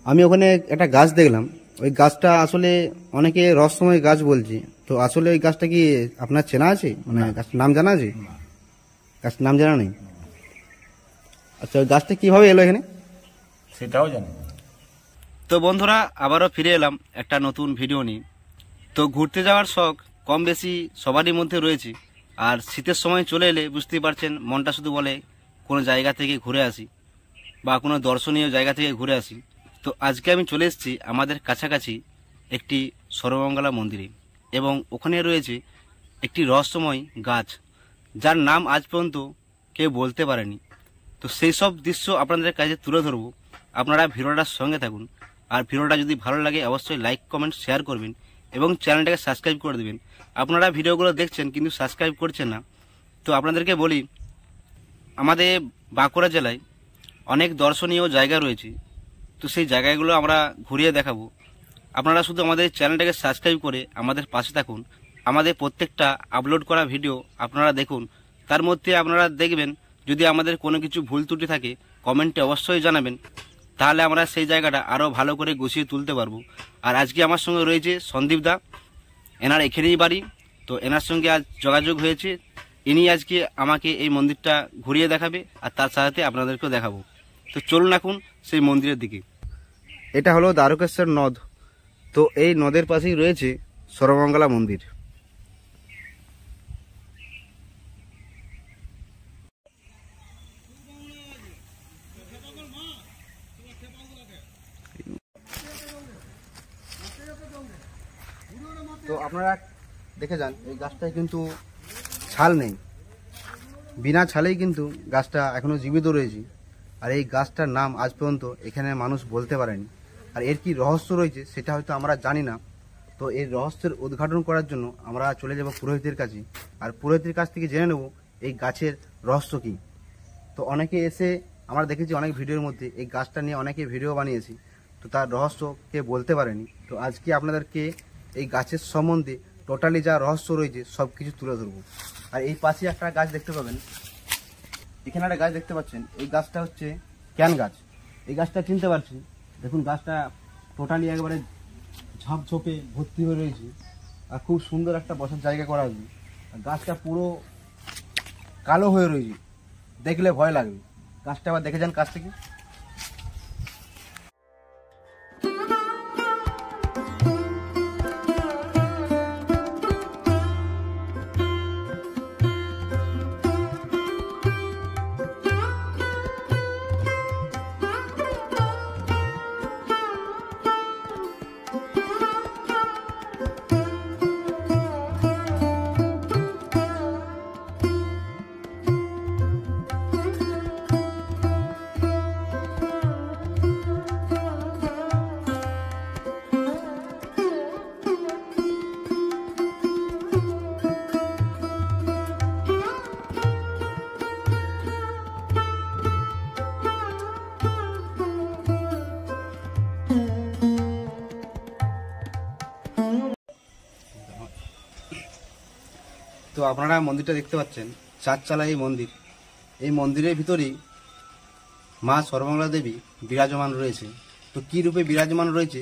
আমি ওখানে একটা গাছ দেখলাম, ওই গাছটা আসলে অনেকে রহস্যময় গাছ বলছে, তো আসলে ওই গাছটা কি আপনার চেনা আছে, মানে গাছটার নাম জানা আছে? গাছটার নাম জানা নেই। আচ্ছা, ওই গাছটা কিভাবে এলো এখানে সেটাও জানি না। তো বন্ধুরা, আবারও ফিরে এলাম একটা নতুন ভিডিও নিয়ে। তো ঘুরতে যাওয়ার শখ কম বেশি সবারই মধ্যে রয়েছে, আর শীতের সময় চলে এলে বুঝতেই পারছেন, মনটা শুধু বলে কোনো জায়গা থেকে ঘুরে আসি বা কোনো দর্শনীয় জায়গা থেকে ঘুরে আসি। তো আজকে আমি চলে এসেছি আমাদের কাছাকাছি একটি সর্বমঙ্গলা মন্দিরে, এবং ওখানে রয়েছে একটি রহস্যময় গাছ, যার নাম আজ পর্যন্ত কেউ বলতে পারেনি। তো সেই সব দৃশ্য আপনাদের কাছে তুলে ধরবো, আপনারা ভিডিওটার সঙ্গে থাকুন। আর ভিডিওটা যদি ভালো লাগে অবশ্যই লাইক কমেন্ট শেয়ার করবেন এবং চ্যানেলটাকে সাবস্ক্রাইব করে দেবেন। আপনারা ভিডিওগুলো দেখছেন কিন্তু সাবস্ক্রাইব করছেন না। তো আপনাদেরকে বলি, আমাদের বাঁকুড়া জেলায় অনেক দর্শনীয় জায়গা রয়েছে, তো সেই জায়গাগুলো আমরা ঘুরিয়ে দেখাবো। আপনারা শুধু আমাদের চ্যানেলটাকে সাবস্ক্রাইব করে আমাদের পাশে থাকুন। আমাদের প্রত্যেকটা আপলোড করা ভিডিও আপনারা দেখুন, তার মধ্যে আপনারা দেখবেন যদি আমাদের কোনো কিছু ভুল ত্রুটি থাকে কমেন্টে অবশ্যই জানাবেন, তাহলে আমরা সেই জায়গাটা আরও ভালো করে গুছিয়ে তুলতে পারবো। আর আজকে আমার সঙ্গে রয়েছে সন্দীপ দা, এনার এখানেই বাড়ি। তো এনার সঙ্গে আজ যোগাযোগ হয়েছে, ইনি আজকে আমাকে এই মন্দিরটা ঘুরিয়ে দেখাবে আর তার সাথে আপনাদেরকেও দেখাবো। তো চলুন এখন সেই মন্দিরের দিকে। এটা হলো দ্বারকেশ্বর নদ। তো এই নদের পাশেই রয়েছে সর্বমঙ্গলা মন্দির। তো আপনারা দেখে যান, এই গাছটায় কিন্তু ছাল নেই, বিনা ছালেই কিন্তু গাছটা এখনো জীবিত রয়েছে। আর এই গাছটার নাম আজ পর্যন্ত এখানে মানুষ বলতে পারেনি। আর এর কি রহস্য রয়েছে সেটা হয়তো আমরা জানি না। তো এই রহস্যের উদ্ঘাটন করার জন্য আমরা চলে যাব পুরোহিতের কাছে, আর পুরোহিতের কাছ থেকে জেনে নেব এই গাছের রহস্য কী। তো অনেকে এসে আমরা দেখেছি অনেক ভিডিওর মধ্যে এই গাছটা নিয়ে অনেকে ভিডিও বানিয়েছি, তো তার রহস্য কে বলতে পারেনি। তো আজকে আপনাদেরকে এই গাছের সম্বন্ধে টোটালি যা রহস্য রয়েছে সব কিছু তুলে ধরবো। আর এই পাশে একটা গাছ দেখতে পাবেন, এখানে একটা গাছ দেখতে পাচ্ছেন, এই গাছটা হচ্ছে ক্যান গাছ। এই গাছটা চিনতে পারছি, দেখুন গাছটা টোটালি একবারে ঝাপঝোপে ভর্তি হয়ে রয়েছে, আর খুব সুন্দর একটা বসার জায়গা করা হয়েছে। আর গাছটা পুরো কালো হয়ে রয়েছে, দেখলে ভয় লাগবে। গাছটা আবার দেখে যান কাছ থেকে। তো আপনারা মন্দিরটা দেখতে পাচ্ছেন, চারচালা এই মন্দির। এই মন্দিরের ভিতরেই মা সর্বমঙ্গলা দেবী বিরাজমান রয়েছে। তো কী রূপে বিরাজমান রয়েছে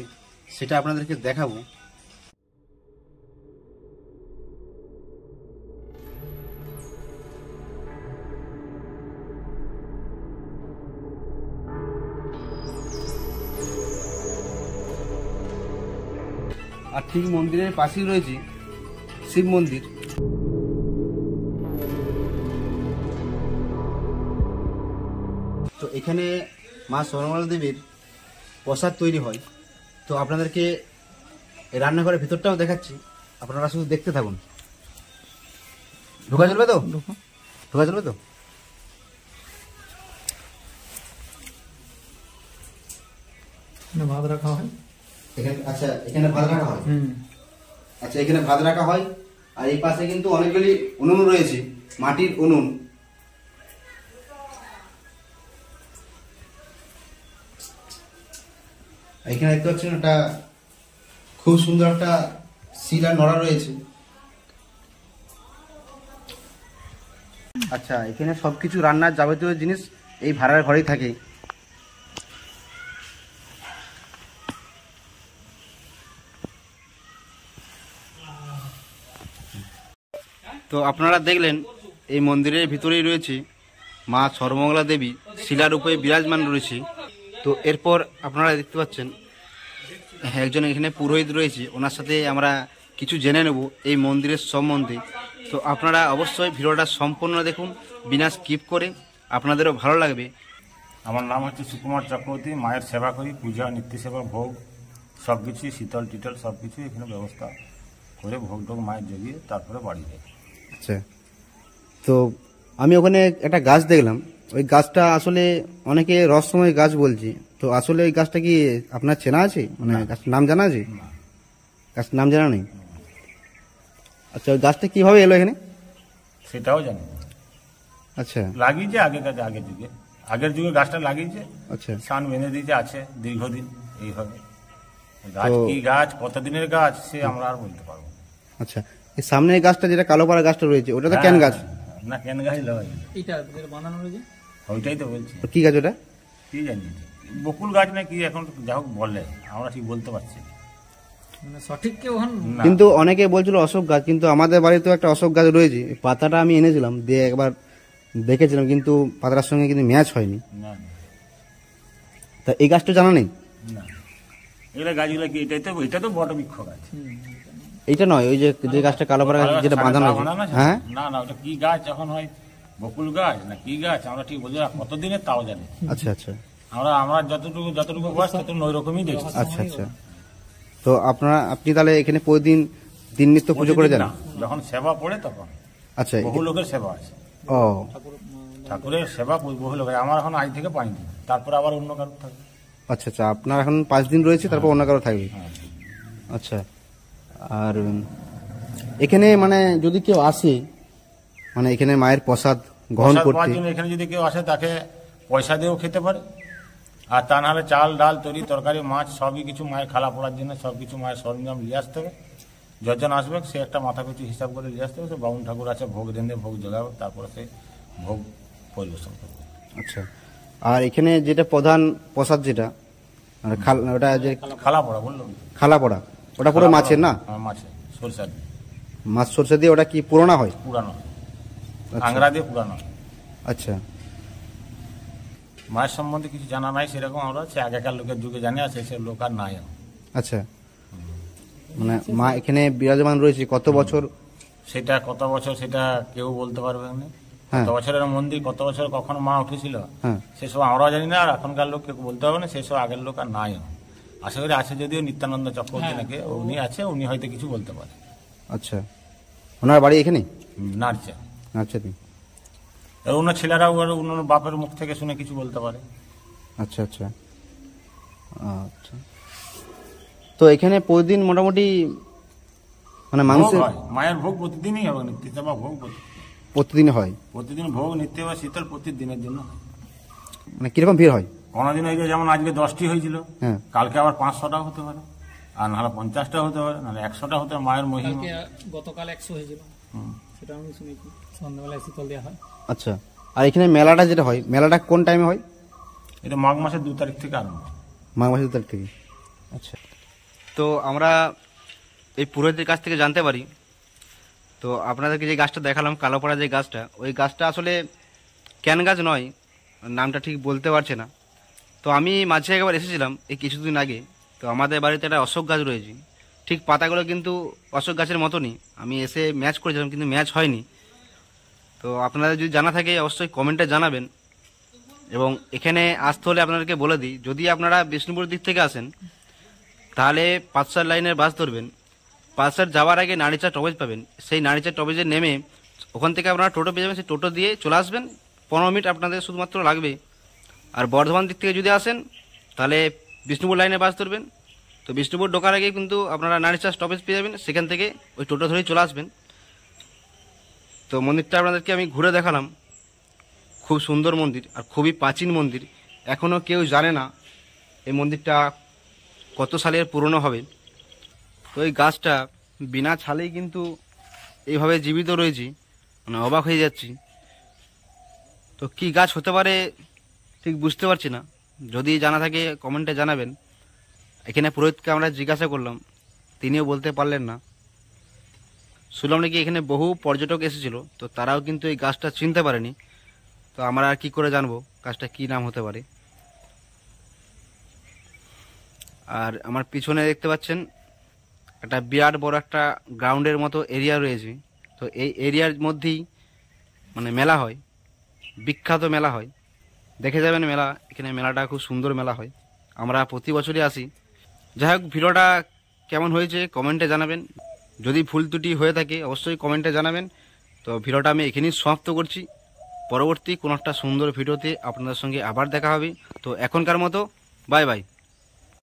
সেটা আপনাদেরকে দেখাবো। আর ঠিক মন্দিরের পাশেই রয়েছে শিব মন্দির। তো এখানে মা সর্বমঙ্গলা দেবীর প্রসাদ তৈরি হয়। তো আপনাদেরকে এই রান্নাঘরের ভিতরটাও দেখাচ্ছি, আপনারা শুধু দেখতে থাকুন। ঢোকা চলবে তো? ঢোকা চলবে তো? ভাত রাখা হয় এখানে। আচ্ছা, এখানে ভাত রাখা হয়। আচ্ছা, এখানে ভাত রাখা হয়। আর এই পাশে কিন্তু অনেকগুলি উনুন রয়েছে, মাটির উনুন। এখানে দেখতে পাচ্ছেন একটা খুব সুন্দর একটা শিলা নড়া রয়েছে। আচ্ছা, এখানে সবকিছু রান্নার যাবতীয় জিনিস এই ভাড়ার ঘরেই থাকে। তো আপনারা দেখলেন এই মন্দিরের ভিতরেই রয়েছে মা সর্বমঙ্গলা দেবী শিলার উপরে বিরাজমান রয়েছে। তো এরপর আপনারা দেখতে পাচ্ছেন একজন এখানে পুরোহিত রয়েছে, ওনার সাথে আমরা কিছু জেনে নেব এই মন্দিরের সম্বন্ধে। তো আপনারা অবশ্যই ভিডিওটা সম্পূর্ণ দেখুন, বিনা স্কিপ করে, আপনাদেরও ভালো লাগবে। আমার নাম হচ্ছে সুকুমার চক্রবর্তী। মায়ের সেবা করি, পূজা, নিত্য সেবা, ভোগ সব কিছুই, শীতল টিটল সব কিছু এখানে ব্যবস্থা করে ভোগ টোগ মায়ের জগিয়ে তারপরে বাড়ি যাই। আচ্ছা, তো আমি ওখানে একটা গাছ দেখলাম, ওই গাছটা আসলে অনেকে রহস্যময় গাছ বলছি, তো আসলে ওই গাছটা কি আপনার চেনা আছে, মানে গাছটার নাম জানা আছে? না, গাছটার নাম জানা নেই। আচ্ছা, ওই গাছটা কিভাবে এলো এখানে? সেটাও জানি না। আচ্ছা লাগিয়েছে আগের যুগে গাছটা লাগিয়েছে, আচ্ছা সান বেঁধে দিয়েছে, আছে দীর্ঘদিন এইভাবে। গাছ তো- কি গাছ, কতদিনের গাছ সে আমরা আর বলতে পারবো না। আচ্ছা, এই সামনের গাছটা যেটা কালো পাড়া গাছটা রয়েছে, ওটা তো ক্যান গাছ। না, কেন গাছ লাগাই, এটা বানানো রয়েছে। ওইটাই তো বলছি। তো কি গাছ ওটা? কি জানি, বকুল গাছ না কি এখন যা হোক বলে, আমরা ঠিক বলতে পারছি না। মানে সঠিক কেউ হন না, কিন্তু অনেকে বলছিল অশোক গাছ, কিন্তু আমাদের বাড়িতেও একটা অশোক গাছ রয়েছে। এই পাতাটা আমি এনেছিলাম, দিয়ে একবার দেখেছিলাম, কিন্তু পাতাটার সঙ্গে কিন্তু ম্যাচ হয়নি। না, তা এই গাছটা জানা নেই? না, এগুলো গাছগুলো কি, এটা তো বট বৃক্ষ গাছ। এইটা নয়, ওই যে যে গাছটা কালো পাড়া গাছ যেটা বাঁধানো আছে। হ্যাঁ, না না, ওটা কি গাছ এখন হয়, বকুল গাছ না কি গাছ আমরা ঠিক বলছি না, কতদিনের তাও জানি। আচ্ছা আচ্ছা আমরা যতটুকু বয়স ততটুকু ওই রকমই দেখছি। আচ্ছা আচ্ছা। তো আপনি তাহলে এখানে প্রতিদিন দিন নিত্য পুজো করে যান? না, যখন সেবা পড়ে তখন আচ্ছা, বহু লোকের সেবা আছে, ও ঠাকুরের সেবা বহু লোকের। আমার এখন আজ থেকে 5 দিন, তারপর আবার অন্য কারোর থাকবে। আচ্ছা আচ্ছা, আপনার এখন 5 দিন রয়েছে, তারপর অন্য কারো থাকবে। হ্যাঁ, আচ্ছা, আর এখানে মানে যদি কেউ আসে, মানে এখানে মায়ের প্রসাদ গ্রহণ প্রসাদ পাওয়ার করতে, জন্য এখানে যদি কেউ আসে তাকে পয়সা দিয়েও খেতে পারে, আর তা নাহলে চাল ডাল তরি তরকারি মাছ সবই কিছু মায়ের খালা পড়ার জন্য সব কিছু মায়ের সরঞ্জাম নিয়ে আসতে হবে। যজন আসবে সে একটা মাথা পিছু হিসাব করে নিয়ে আসতে হবে। সে বাউন ঠাকুর আছে, ভোগ রেঁধে ভোগ জোগাবে, তারপরে সে ভোগ পরিবেশন করবে। আচ্ছা, আর এখানে যেটা প্রধান প্রসাদ যেটা মানে ওটা যে খালা পড়া বললো, খালা পড়া, ওটা পুরো মাছের না? মাছে সরষা দিয়ে মাছ সরষে দিয়ে, ওটা কি পুরোনা হয়? পুরানো, আচ্ছা। আংরা দিয়ে পুরানো। আচ্ছা মায়ের সম্বন্ধে কিছু জানা নাই সেরকম, আমরা সে আগেকার লোকের যুগে জানি, আছে সে লোক আর নাই। আচ্ছা, মানে মা এখানে বিরাজমান রয়েছে কত বছর? সেটা কত বছর সেটা কেউ বলতে পারবে না। হ্যাঁ। কত বছরের মন্দির, কত বছর কখন মা উঠেছিল হ্যাঁ, সেসব আমরাও জানি না, আর এখনকার লোক কেউ বলতে পারবে না। সেসব আগের লোক আর নাই। আশা করি আছে, যদিও নিত্যানন্দ চক্রবর্তী নাকি উনি আছে, উনি হয়তো কিছু বলতে পারে। আচ্ছা, ওনার বাড়ি এখানে? নাচছে, আচ্ছা আর অন্য ছেলেরাও আর অন্য বাপের মুখ থেকে শুনে কিছু বলতে পারে। আচ্ছা আচ্ছা আচ্ছা। তো এখানে প্রতিদিন মোটামুটি মানে ভোগ মানুষের হয়, মায়ের ভোগ প্রতিদিনই হবে, নিত্য সেবা ভোগ প্রতিদিন হয়? প্রতিদিন ভোগ, নিত্য বা শীতল প্রতিদিনের জন্য হয়। মানে কিরকম ভিড় হয়? কোনোদিন ওই যে যেমন আজকে 10টি হয়েছিল, হ্যাঁ, কালকে আবার 500টাও হতে পারে, আর নাহলে 50টা হতে পারে, নাহলে 100টা হতে পারে। মায়ের মহিমা। কালকে গতকাল 100 হয়েছিল, সেটা আমি শুনেছি। সন্ধ্যাবেলায় শীতল দেওয়া হয়। আচ্ছা। আর এখানে মেলাটা যেটা হয়, মেলাটা কোন টাইমে হয়? এটা মাঘ মাসের 2 তারিখ থেকে আরম্ভ। মাঘ মাসের 2 তারিখ থেকে। আচ্ছা, তো আমরা এই পুরোহিতের কাছ থেকে জানতে পারি, তো আপনাদেরকে যে গাছটা দেখালাম কালোপাড়া যে গাছটা, ওই গাছটা আসলে ক্যান গাছ নয়, নামটা ঠিক বলতে পারছে না। তো আমি মাঝে একবার এসেছিলাম এই কিছুদিন আগে, তো আমাদের বাড়িতে একটা অশোক গাছ রয়েছে, ঠিক পাতাগুলো কিন্তু অশোক গাছের মতনই। আমি এসে ম্যাচ করেছিলাম, কিন্তু ম্যাচ হয়নি। তো আপনাদের যদি জানা থাকে অবশ্যই কমেন্টে জানাবেন। এবং এখানে আসতে হলে আপনাদেরকে বলে দিই, যদি আপনারা বিষ্ণুপুর দিক থেকে আসেন তাহলে 5 লাইনের বাস ধরবেন। 5 যাওয়ার আগে নারীচা টবেজ পাবেন, সেই নারীচা টবেজে নেমে ওখান থেকে আপনারা টোটো পেয়ে যাবেন, সেই টোটো দিয়ে চলে আসবেন। 15 মিনিট আপনাদের শুধুমাত্র লাগবে। আর বর্ধমান দিক থেকে যদি আসেন তাহলে বিষ্ণুপুর লাইনে বাস ধরবেন। তো বিষ্ণুপুর ঢোকার আগে কিন্তু আপনারা নারীচা স্টপেজ পেয়ে যাবেন, সেখান থেকে ওই টোটো ধরেই চলে আসবেন। তো মন্দিরটা আপনাদেরকে আমি ঘুরে দেখালাম, খুব সুন্দর মন্দির আর খুবই প্রাচীন মন্দির। এখনও কেউ জানে না এই মন্দিরটা কত সালের পুরনো হবে। তো এই গাছটা বিনা ছালেই কিন্তু এইভাবে জীবিত রয়েছে, মানে অবাক হয়ে যাচ্ছি। তো কি গাছ হতে পারে ঠিক বুঝতে পারছি না, যদি জানা থাকে কমেন্টে জানাবেন। এখানে পুরোহিতকে আমরা জিজ্ঞাসা করলাম, তিনিও বলতে পারলেন না। শুনলাম নাকি এখানে বহু পর্যটক এসেছিল, তো তারাও কিন্তু এই গাছটা চিনতে পারেনি। তো আমরা আর কি করে জানবো গাছটা কি নাম হতে পারে। আর আমার পিছনে দেখতে পাচ্ছেন একটা বিরাট বড় একটা গ্রাউন্ডের মতো এরিয়া রয়েছে। তো এই এরিয়ার মধ্যেই মানে মেলা হয়, বিখ্যাত মেলা হয়, দেখে যাবেন মেলা। এখানে মেলাটা খুব সুন্দর মেলা হয়, আমরা প্রতি বছরই আসি। যাই হোক, ভিডিওটা কেমন হয়েছে কমেন্টে জানাবেন, যদি ভুল ত্রুটি হয়ে থাকে অবশ্যই কমেন্টে জানাবেন। তো ভিডিওটা আমি এখানেই সমাপ্ত করছি, পরবর্তী কোনো একটা সুন্দর ভিডিওতে আপনাদের সঙ্গে আবার দেখা হবে। তো এখনকার মতো বাই বাই।